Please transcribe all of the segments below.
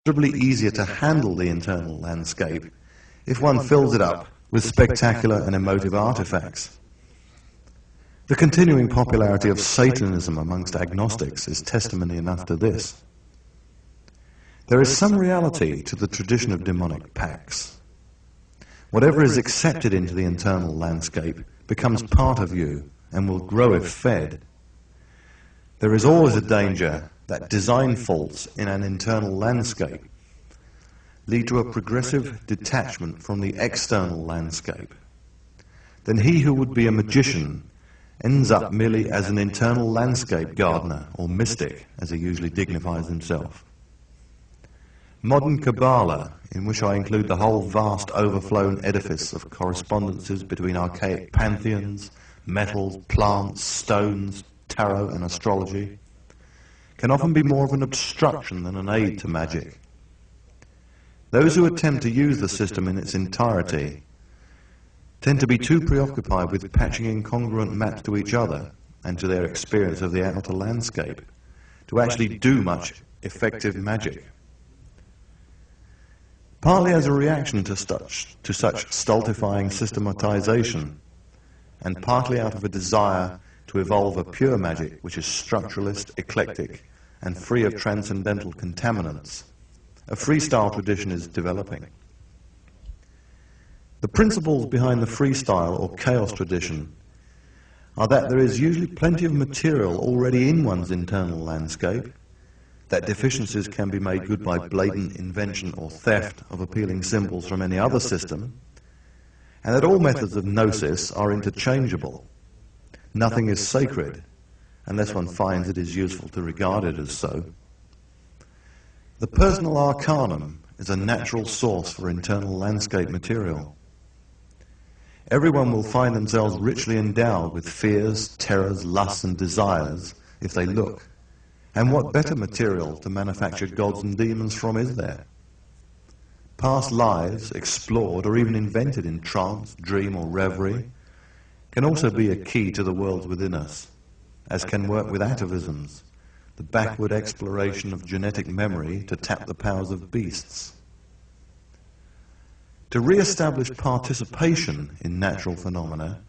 considerably easier to handle the internal landscape if one fills it up with spectacular and emotive artifacts. The continuing popularity of Satanism amongst agnostics is testimony enough to this. There is some reality to the tradition of demonic pacts. Whatever is accepted into the internal landscape becomes part of you and will grow if fed. There is always a danger that design faults in an internal landscape lead to a progressive detachment from the external landscape. Then he who would be a magician ends up merely as an internal landscape gardener, or mystic, as he usually dignifies himself. Modern Kabbalah, in which I include the whole vast overflown edifice of correspondences between archaic pantheons, metals, plants, stones, tarot and astrology, can often be more of an obstruction than an aid to magic. Those who attempt to use the system in its entirety tend to be too preoccupied with patching incongruent maps to each other and to their experience of the outer landscape to actually do much effective magic. Partly as a reaction to such stultifying systematization, and partly out of a desire to evolve a pure magic which is structuralist, eclectic, and free of transcendental contaminants, a freestyle tradition is developing. The principles behind the freestyle or chaos tradition are that there is usually plenty of material already in one's internal landscape, that deficiencies can be made good by blatant invention or theft of appealing symbols from any other system, and that all methods of gnosis are interchangeable. Nothing is sacred unless one finds it is useful to regard it as so. The personal arcanum is a natural source for internal landscape material. Everyone will find themselves richly endowed with fears, terrors, lusts and desires if they look. And what better material to manufacture gods and demons from is there? Past lives, explored or even invented in trance, dream or reverie, can also be a key to the worlds within us, as can work with atavisms, the backward exploration of genetic memory to tap the powers of beasts. To re-establish participation in natural phenomena,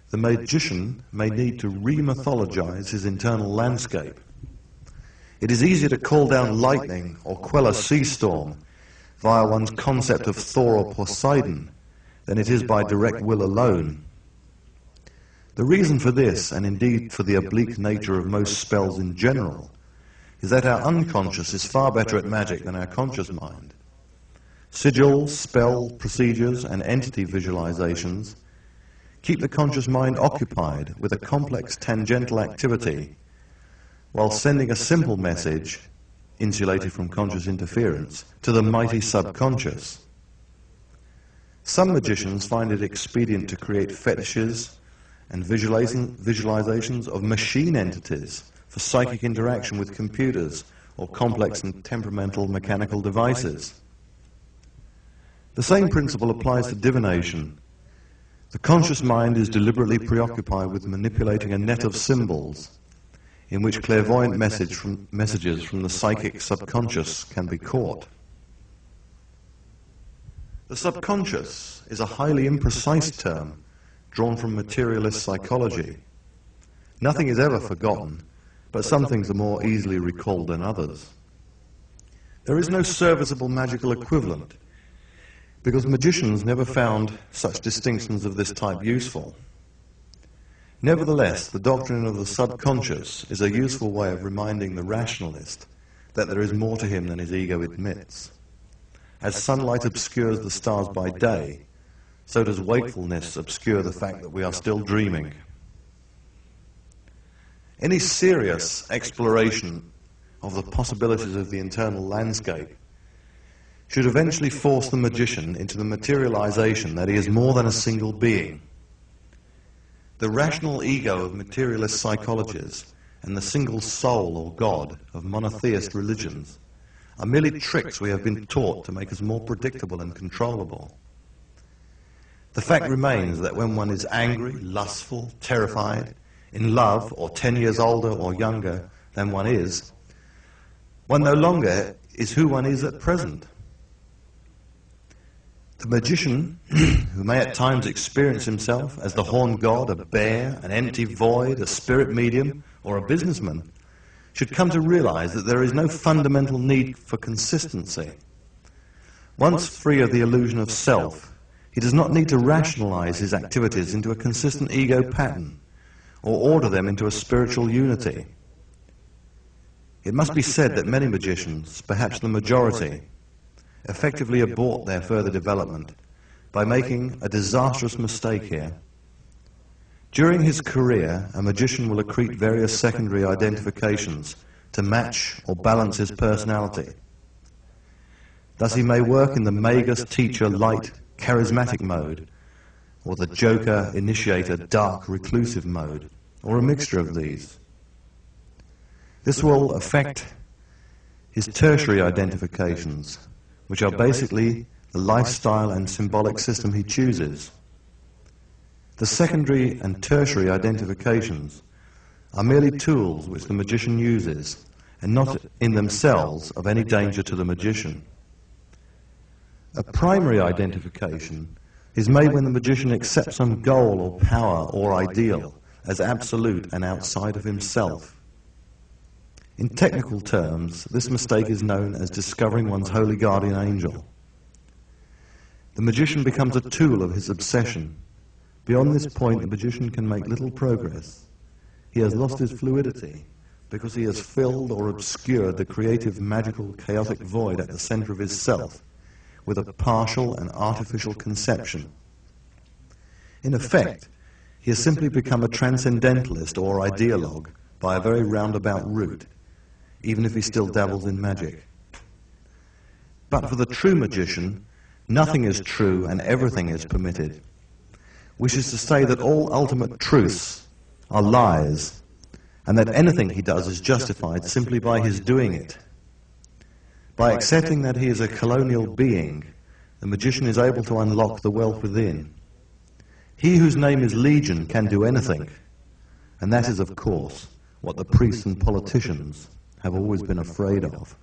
the magician may need to re-mythologize his internal landscape. It is easier to call down lightning or quell a sea storm via one's concept of Thor or Poseidon than it is by direct will alone. The reason for this, and indeed for the oblique nature of most spells in general, is that our unconscious is far better at magic than our conscious mind. Sigils, spell procedures, and entity visualizations keep the conscious mind occupied with a complex tangential activity while sending a simple message, insulated from conscious interference, to the mighty subconscious. Some magicians find it expedient to create fetishes and visualizations of machine entities for psychic interaction with computers or complex and temperamental mechanical devices. The same principle applies to divination. The conscious mind is deliberately preoccupied with manipulating a net of symbols in which clairvoyant messages from the psychic subconscious can be caught. The subconscious is a highly imprecise term drawn from materialist psychology. Nothing is ever forgotten, but some things are more easily recalled than others. There is no serviceable magical equivalent, because magicians never found such distinctions of this type useful. Nevertheless, the doctrine of the subconscious is a useful way of reminding the rationalist that there is more to him than his ego admits. As sunlight obscures the stars by day, so does wakefulness obscure the fact that we are still dreaming. Any serious exploration of the possibilities of the internal landscape should eventually force the magician into the materialization that he is more than a single being. The rational ego of materialist psychologists and the single soul or God of monotheist religions are merely tricks we have been taught to make us more predictable and controllable. The fact remains that when one is angry, lustful, terrified, in love, or 10 years older or younger than one is, one no longer is who one is at present. The magician, who may at times experience himself as the horned god, a bear, an empty void, a spirit medium, or a businessman, should come to realize that there is no fundamental need for consistency. Once free of the illusion of self, he does not need to rationalize his activities into a consistent ego pattern, or order them into a spiritual unity. It must be said that many magicians, perhaps the majority, effectively abort their further development by making a disastrous mistake here. During his career, a magician will accrete various secondary identifications to match or balance his personality. Thus he may work in the magus, teacher, light, charismatic mode, or the joker, initiator, dark, reclusive mode, or a mixture of these. This will affect his tertiary identifications, which are basically the lifestyle and symbolic system he chooses. The secondary and tertiary identifications are merely tools which the magician uses, and not in themselves of any danger to the magician. A primary identification is made when the magician accepts some goal or power or ideal as absolute and outside of himself. In technical terms, this mistake is known as discovering one's holy guardian angel. The magician becomes a tool of his obsession. Beyond this point, the magician can make little progress. He has lost his fluidity because he has filled or obscured the creative, magical, chaotic void at the center of his self with a partial and artificial conception. In effect, he has simply become a transcendentalist or ideologue by a very roundabout route, even if he still dabbles in magic. But for the true magician, nothing is true and everything is permitted, which is to say that all ultimate truths are lies, and that anything he does is justified simply by his doing it. By accepting that he is a colonial being, the magician is able to unlock the wealth within. He whose name is Legion can do anything, and that is, of course, what the priests and politicians have always been afraid of.